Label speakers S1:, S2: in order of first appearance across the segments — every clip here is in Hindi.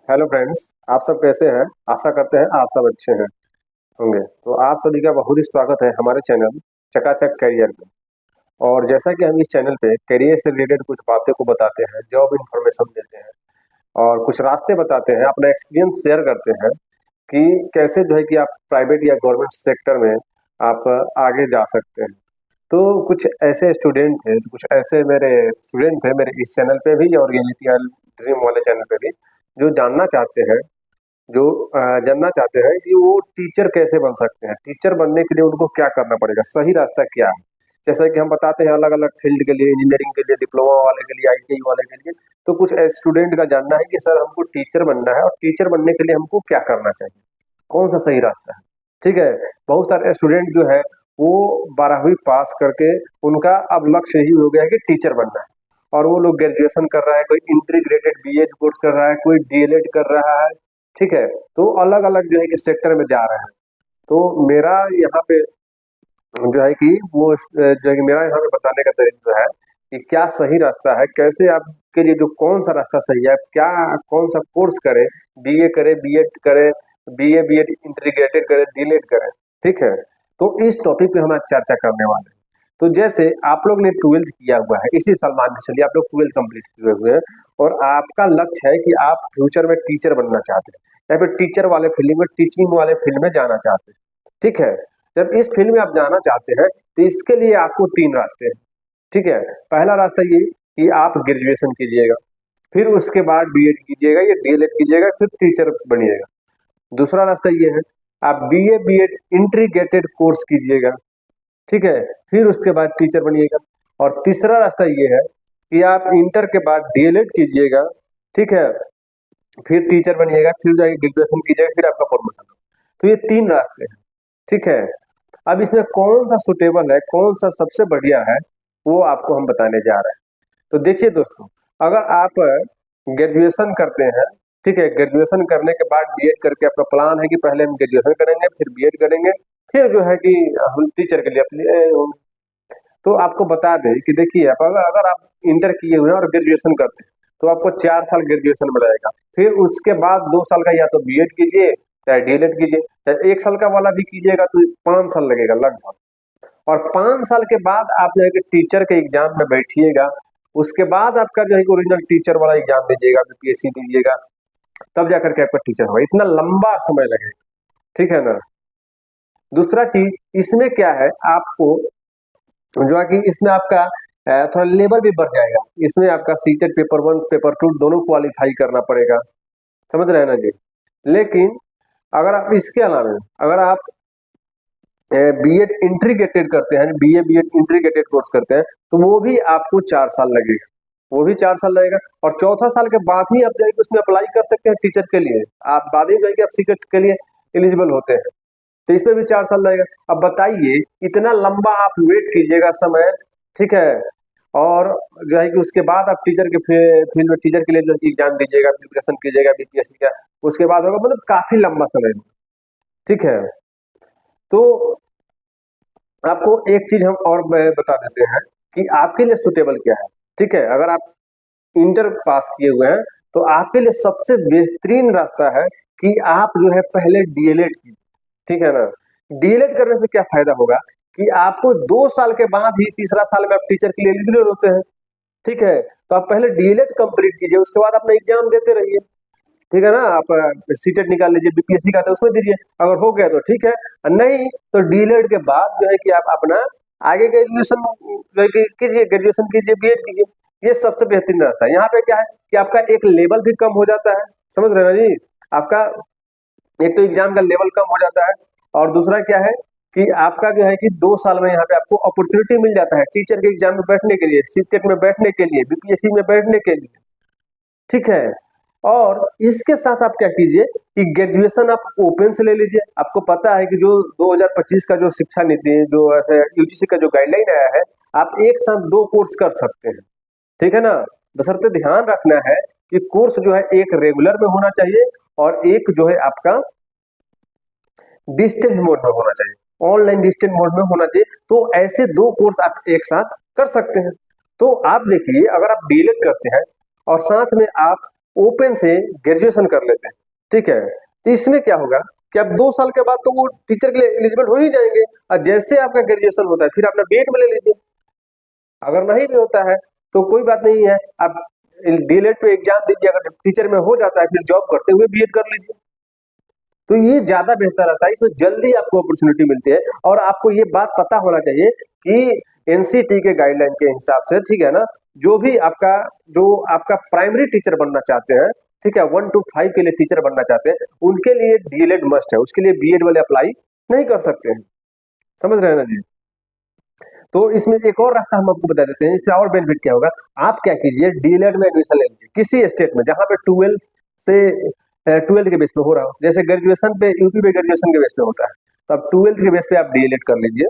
S1: हेलो फ्रेंड्स, आप सब कैसे हैं? आशा करते हैं आप सब अच्छे हैं होंगे। तो आप सभी का बहुत ही स्वागत है हमारे चैनल चकाचक करियर में। और जैसा कि हम इस चैनल पे करियर से रिलेटेड कुछ बातें को बताते हैं, जॉब इन्फॉर्मेशन देते हैं और कुछ रास्ते बताते हैं, अपना एक्सपीरियंस शेयर करते हैं कि कैसे जो है कि आप प्राइवेट या गवर्नमेंट सेक्टर में आप आगे जा सकते हैं। तो कुछ ऐसे स्टूडेंट थे, कुछ ऐसे मेरे स्टूडेंट थे मेरे इस चैनल पे भी और ये ड्रीम वाले चैनल पे भी, जो जानना चाहते हैं जो जानना चाहते हैं कि वो टीचर कैसे बन सकते हैं, टीचर बनने के लिए उनको क्या करना पड़ेगा, सही रास्ता क्या है। जैसा कि हम बताते हैं अलग अलग फील्ड के लिए, इंजीनियरिंग के लिए, डिप्लोमा वाले के लिए, आईटीआई वाले के लिए। तो कुछ स्टूडेंट का जानना है कि सर हमको टीचर बनना है और टीचर बनने के लिए हमको क्या करना चाहिए, कौन सा सही रास्ता है। ठीक है। बहुत सारे स्टूडेंट जो है वो 12वीं पास करके उनका अब लक्ष्य यही हो गया है कि टीचर बनना है, और वो लोग ग्रेजुएशन कर रहा है, कोई इंटीग्रेटेड बीएड कोर्स कर रहा है, कोई डीएलएड कर रहा है। ठीक है। तो अलग अलग जो है कि सेक्टर में जा रहे हैं। तो मेरा यहाँ पे जो है कि जो है कि मेरा यहाँ पे बताने का तरीका जो है कि क्या सही रास्ता है, कैसे आपके लिए जो कौन सा रास्ता सही है, क्या कौन सा कोर्स करें, बीए करें, बीएड करें, बीए बीएड इंटीग्रेटेड करें, डीएलएड करें। ठीक है। तो इस टॉपिक पे हम आज चर्चा करने वाले हैं। तो जैसे आप लोग ने 12th किया हुआ है, इसी साल मान के चलिए आप लोग 12th कंप्लीट किए हुए हैं, और आपका लक्ष्य है कि आप फ्यूचर में टीचर बनना चाहते हैं या फिर टीचर वाले फील्ड में, टीचिंग वाले फील्ड में जाना चाहते हैं। ठीक है। जब इस फील्ड में आप जाना चाहते हैं तो इसके लिए आपको 3 रास्ते हैं। ठीक है। पहला रास्ता ये कि आप ग्रेजुएशन कीजिएगा, फिर उसके बाद बीएड कीजिएगा या डीएलएड कीजिएगा, फिर टीचर बनिएगा। दूसरा रास्ता ये है आप बीए बीएड इंटीग्रेटेड कोर्स कीजिएगा। ठीक है। फिर उसके बाद टीचर बनिएगा। और तीसरा रास्ता ये है कि आप इंटर के बाद डीएलएड कीजिएगा। ठीक है। फिर टीचर बनिएगा, फिर जाके ग्रेजुएशन कीजिएगा, फिर आपका प्रमोशन हो। तो ये 3 रास्ते हैं। ठीक है। अब इसमें कौन सा सुटेबल है, कौन सा सबसे बढ़िया है, वो आपको हम बताने जा रहे हैं। तो देखिए दोस्तों, अगर आप ग्रेजुएशन करते हैं, ठीक है, ग्रेजुएशन करने के बाद बीएड करके आपका प्लान है कि पहले हम ग्रेजुएशन करेंगे, फिर बीएड करेंगे, फिर जो है कि हम टीचर के लिए अपने तो आपको बता दें कि देखिए अगर आप इंटर किए हुए हैं और ग्रेजुएशन करते हैं तो आपको 4 साल ग्रेजुएशन में लगेगा। फिर उसके बाद 2 साल का या तो बीएड कीजिए, चाहे डीएलएड कीजिए, चाहे 1 साल का वाला भी कीजिएगा तो 5 साल लगेगा लगभग। और 5 साल के बाद आप जो है कि टीचर के एग्जाम में बैठिएगा। उसके बाद आपका जो है कि ओरिजिनल टीचर वाला एग्जाम दीजिएगा, बीपीएससी दीजिएगा, तब जाकर के आपका टीचर होगा। इतना लंबा समय लगेगा। ठीक है ना। दूसरा चीज इसमें क्या है, आपको जो है कि इसमें आपका थोड़ा लेवल भी बढ़ जाएगा। इसमें आपका सीटेट पेपर 1 पेपर 2 दोनों क्वालिफाई करना पड़ेगा। समझ रहे हैं ना जी। लेकिन अगर आप इसके अलावा अगर आप बीएड इंटीग्रेटेड करते हैं, बीए बीएड इंटीग्रेटेड कोर्स करते हैं, तो वो भी आपको 4 साल लगेगा। वो भी 4 साल लगेगा। और चौथा साल के बाद ही आप जो है कि उसमें अप्लाई कर सकते हैं टीचर के लिए। आप बाद ही जो है कि आप सीटेट के लिए एलिजिबल होते हैं। तो इसमें भी 4 साल लगेगा। अब बताइए इतना लंबा आप वेट कीजिएगा समय। ठीक है। और जो है कि उसके बाद आप टीचर के फील्ड में टीचर के लिए जो है कि एग्जाम दीजिएगा, प्रिपरेशन कीजिएगा बीपीएससी का, उसके बाद होगा, मतलब काफी लंबा समय होगा। ठीक है। तो आपको एक चीज हम और बता देते हैं कि आपके लिए सुटेबल क्या है। ठीक है। अगर आप इंटर पास किए हुए हैं तो आपके लिए सबसे बेहतरीन रास्ता है कि आप जो है पहले डीएलएड कीजिए। ठीक है ना। डीएलएड करने से क्या फायदा होगा कि आपको 2 साल के बाद ही तीसरा साल में आप टीचर के लिए एलिजिबल होते हैं। ठीक है। तो आप पहले डीएलएड कंप्लीट कीजिए, उसके बाद अपना एग्जाम देते रहिए। ठीक है ना। आप सीटेट निकाल लीजिए, बीपीएससी का था उसमें दीजिए, अगर हो गया तो ठीक है, और नहीं तो डीएलएड के बाद जो है कि आप अपना आगे ग्रेजुएशन कीजिए, ग्रेजुएशन कीजिए, बीएड कीजिए। ये सबसे बेहतरीन रास्ता है। यहाँ पे क्या है कि आपका एक लेवल भी कम हो जाता है। समझ रहे हैं ना जी। आपका एक तो एग्जाम का लेवल कम हो जाता है, और दूसरा क्या है कि आपका जो है कि 2 साल में यहाँ पे आपको अपॉर्चुनिटी मिल जाता है टीचर के एग्जाम में बैठने के लिए, सीटेट में बैठने के लिए, बीपीएससी में बैठने के लिए। ठीक है। और इसके साथ आप क्या कीजिए कि ग्रेजुएशन आप ओपन से ले लीजिए। आपको पता है कि जो 2025 का जो शिक्षा नीति, जो ऐसे यूजीसी का जो गाइडलाइन आया है, आप एक साथ 2 कोर्स कर सकते हैं। ठीक है ना। बशर्ते ध्यान रखना है कि कोर्स जो है एक रेगुलर में होना चाहिए और एक जो है आपका डिस्टेंट मोड में होना चाहिए, ऑनलाइन डिस्टेंट मोड में होना चाहिए। तो ऐसे 2 कोर्स आप एक साथ कर सकते हैं। तो आप देखिए, अगर आप डीएलएड करते हैं और साथ में आप ओपन से ग्रेजुएशन कर लेते हैं, ठीक है। तो इसमें क्या होगा कि अब 2 साल के बाद तो वो टीचर के लिए एलिजिबल हो ही जाएंगे, और जैसे आपका ग्रेजुएशन होता है फिर अपना बीएड में ले लीजिए। अगर नहीं भी होता है तो कोई बात नहीं है, आप डीएलएड पे एग्जाम दीजिए, अगर टीचर में हो जाता है फिर जॉब करते हुए बीएड कर लीजिए। तो ये ज्यादा बेहतर रहता है, इसमें जल्दी आपको अपॉर्चुनिटी मिलती है। और आपको ये बात पता होना चाहिए कि एनसीटी के गाइडलाइन के हिसाब से, ठीक है ना, जो आपका प्राइमरी टीचर बनना चाहते हैं, ठीक है, 1 to 5 के लिए टीचर बनना चाहते हैं, उनके लिए डीएलएड मस्ट है, उसके लिए बीएड वाले अप्लाई नहीं कर सकते हैं। समझ रहे हैं ना जी। तो इसमें एक और रास्ता हम आपको बता देते हैं, इसमें और बेनिफिट क्या होगा। आप क्या कीजिए, डीएलएड में एडमिशन ले लीजिए किसी स्टेट में जहां पे 12th के बेस पे हो रहा हो। जैसे ग्रेजुएशन पे यूपी पे ग्रेजुएशन के बेस पे होता है, तो अब 12th के बेस पे आप डीएलएड कर लीजिए,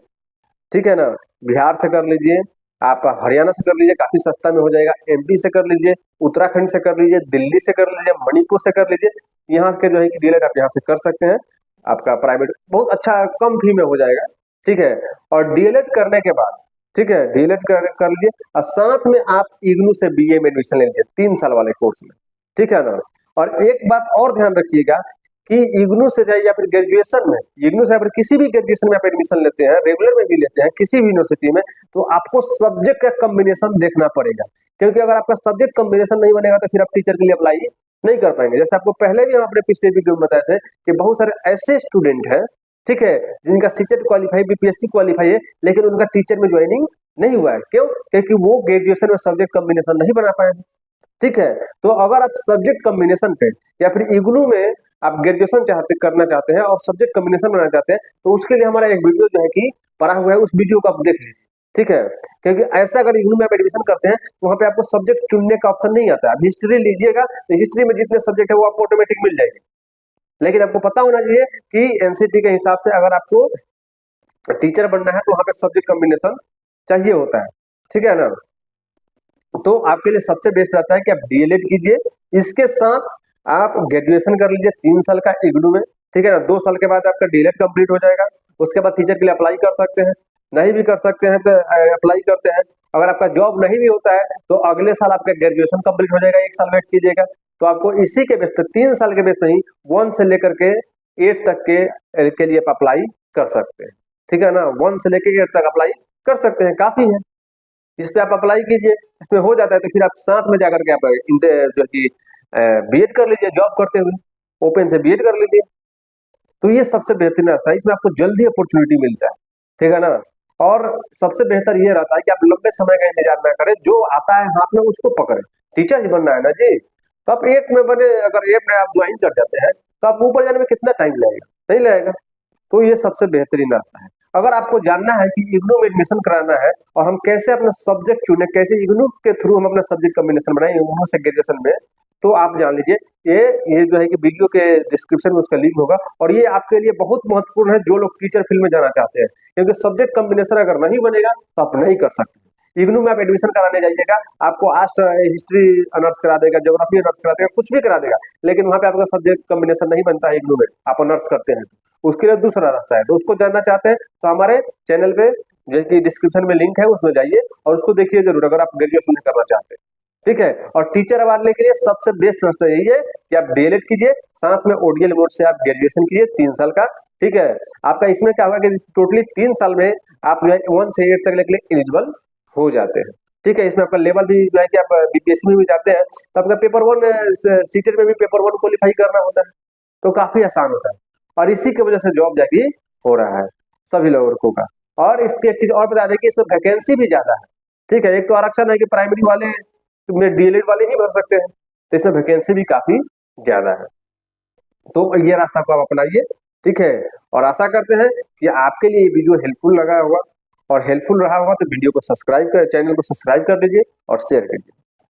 S1: ठीक है ना। बिहार से कर लीजिए, आप हरियाणा से कर लीजिए, काफी सस्ता में हो जाएगा। एमपी से कर लीजिए, उत्तराखंड से कर लीजिए, दिल्ली से कर लीजिए, मणिपुर से कर लीजिए। यहाँ के जो है कि डीएलएड आप यहाँ से कर सकते हैं, आपका प्राइवेट बहुत अच्छा कम फी में हो जाएगा, ठीक है। और डीएलएड करने के बाद, ठीक है, डीएलएड कर लीजिए और साथ में आप इग्नू से बीए में एडमिशन ले लीजिए 3 साल वाले कोर्स में, ठीक है ना। और एक बात और ध्यान रखिएगा कि इग्नू से जाइए या फिर ग्रेजुएशन में, इग्नू से फिर किसी भी ग्रेजुएशन में आप एडमिशन लेते हैं, रेगुलर में भी लेते हैं किसी भी यूनिवर्सिटी में, तो आपको सब्जेक्ट का कॉम्बिनेशन देखना पड़ेगा। क्योंकि अगर आपका सब्जेक्ट कॉम्बिनेशन नहीं बनेगा तो फिर आप टीचर के लिए अप्लाई नहीं कर पाएंगे। जैसे आपको पहले भी हम अपने पिछले वीडियो में बताए थे कि बहुत सारे ऐसे स्टूडेंट हैं, ठीक है, जिनका सीटेट क्वालिफाई, बीपीएससी क्वालिफाई है, लेकिन उनका टीचर में ज्वाइनिंग नहीं हुआ है। क्यों? क्योंकि वो ग्रेजुएशन में सब्जेक्ट कॉम्बिनेशन नहीं बना पाए, ठीक है। तो अगर आप सब्जेक्ट कॉम्बिनेशन पे या फिर इग्नू में आप ग्रेजुएशन करना चाहते हैं और सब्जेक्ट कॉम्बिनेशन बनाना चाहते हैं, तो उसके लिए हमारा एक वीडियो जो है कि पड़ा हुआ है, उस वीडियो को आप देख लीजिए, ठीक है। क्योंकि ऐसा अगर इग्नू में आप एडमिशन करते हैं तो वहां पे आपको सब्जेक्ट चुनने का ऑप्शन नहीं आता है। आप हिस्ट्री लीजिएगा तो हिस्ट्री में जितने सब्जेक्ट है वो आपको ऑटोमेटिक मिल जाएंगे, लेकिन आपको पता होना चाहिए कि एनसीटी के हिसाब से अगर आपको टीचर बनना है तो वहां पे सब्जेक्ट कॉम्बिनेशन चाहिए होता है, ठीक है ना। तो आपके लिए सबसे बेस्ट रहता है कि आप डीएलएड कीजिए, इसके साथ आप ग्रेजुएशन कर लीजिए 3 साल का इग्नू में, ठीक है ना। 2 साल के बाद आपका डीएलएड कंप्लीट हो जाएगा, उसके बाद टीचर के लिए अप्लाई कर सकते हैं। नहीं भी कर सकते हैं तो अप्लाई करते हैं। अगर आपका जॉब नहीं भी होता है तो अगले साल आपका ग्रेजुएशन कंप्लीट हो जाएगा, 1 साल वेट कीजिएगा। तो आपको इसी के बेस पे 3 साल के बेस पे ही 1 से लेकर के 8 तक के लिए आप अप्लाई कर सकते हैं, ठीक है ना। 1 से लेकर 8 तक अप्लाई कर सकते हैं, काफी है। इस पे आप अप्लाई कीजिए, इसमें हो जाता है तो फिर आप साथ में जाकर के आप जो कि बीएड कर लीजिए, जॉब करते हुए ओपन से बीएड कर लीजिए। तो ये सबसे बेहतरीन रास्ता है, इसमें आपको जल्दी अपॉर्चुनिटी मिलता है, ठीक है ना। और सबसे बेहतर ये रहता है कि आप लंबे समय का इंतजार ना करें, जो आता है हाथ में उसको पकड़े। टीचर ही बनना है ना जी, तो आप 8 में बने, अगर 8 में आप ज्वाइन कर जाते हैं तो आप ऊपर जाने में कितना टाइम लगेगा? नहीं लगेगा। तो ये सबसे बेहतरीन रास्ता है। अगर आपको जानना है कि इग्नू में एडमिशन कराना है और हम कैसे अपना सब्जेक्ट चुने, कैसे इग्नू के थ्रू हम अपना सब्जेक्ट कॉम्बिनेशन बनाए इग्नू से ग्रेजुएशन में, तो आप जान लीजिए ये जो है कि वीडियो के डिस्क्रिप्शन में उसका लिंक होगा। और ये आपके लिए बहुत महत्वपूर्ण है जो लोग टीचर फील्ड में जाना चाहते हैं, क्योंकि सब्जेक्ट कॉम्बिनेशन अगर नहीं बनेगा तो आप नहीं कर सकते। इग्नू में आप एडमिशन कराने जाइएगा, आपको आर्ट्स हिस्ट्री ऑनर्स करा देगा, ज्योग्राफी ऑनर्स करा देगा, कुछ भी करा देगा, लेकिन वहां पे आपका सब्जेक्ट कॉम्बिनेशन नहीं बनता है इग्नू में, आप ऑनर्स करते हैं तो उसके लिए दूसरा रास्ता है। तो उसको जानना चाहते हैं तो हमारे चैनल पे जो कि डिस्क्रिप्शन में लिंक है उसमें जाइए और उसको देखिए जरूर, अगर आप ग्रेजुएशन करना चाहते हैं, ठीक है। और टीचर बनने के लिए सबसे बेस्ट रास्ता यही है कि आप डीएलएड कीजिए, साथ में ओडीएल मोड से आप ग्रेजुएशन कीजिए 3 साल का, ठीक है। आपका इसमें क्या होगा कि टोटली 3 साल में आप जो है 1 से 8 तक के लिए एलिजिबल हो जाते हैं, ठीक है। इसमें आपका लेवल भी जो है कि आप बीपीएससी में भी जाते हैं तो आपका पेपर 1 सीटेट में भी पेपर 1 क्वालिफाई करना होता है, तो काफी आसान होता है। और इसी की वजह से जॉब जाके हो रहा है सभी लोगों का। और इसकी एक चीज और बता दें कि इसमें वैकेंसी भी ज्यादा है, ठीक है। एक तो आरक्षण है कि प्राइमरी वाले में डीएलएड वाले ही भर सकते हैं, तो इसमें वैकेंसी भी काफी ज्यादा है। तो ये रास्ता को आप अपनाइए, ठीक है। और आशा करते हैं कि आपके लिए ये वीडियो हेल्पफुल लगा होगा, और हेल्पफुल रहा होगा तो वीडियो को सब्सक्राइब कर, चैनल को सब्सक्राइब कर लीजिए और शेयर कीजिए।